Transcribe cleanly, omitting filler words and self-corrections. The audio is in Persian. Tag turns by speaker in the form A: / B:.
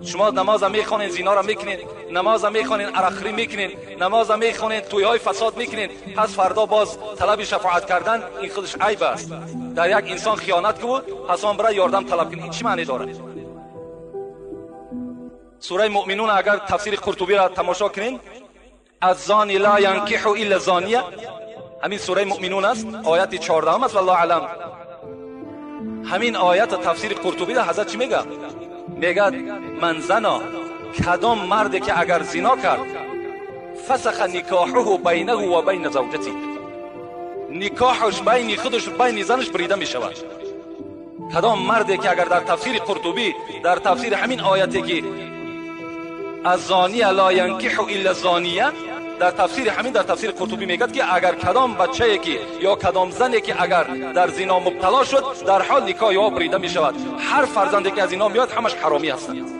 A: شما نماز میخونین زنا را میکنین، نماز میخونین عرقخوری میکنین، نماز میخونین تویهای فساد میکنین، پس فردا باز طلب شفاعت کردن این خودش عیب است. در یک انسان خیانت کو پس آن برای یاردم طلب کنین، این چی معنی داره؟ سوره مؤمنون اگر تفسیر قرطبی را تماشا کنین، الزانی لا ینکح الا زانیه، همین سوره مؤمنون است، آیت 14 است. والله اعلم همین آیت تفسیر قرطبی را حضرت چی میگه؟ میگه من زنا، کدام مردی که اگر زنا کرد فسخ نکاحه بینه و بین زوجته، نکاحش بین خودش و بین زنش بریده می شود. کدام مردی که اگر در تفسیر قرطبی در تفسیر همین آیتی که الزانی لا ینکح الا زانیه، در تفسیر همین در تفسیر قرطبی میگه که اگر کدام بچه‌ای که یا کدام زنی که اگر در زنا مبتلا شد در حال نکاح یا بریده می شود. هر فرزندی که از اینا میاد همش حرامی هستند.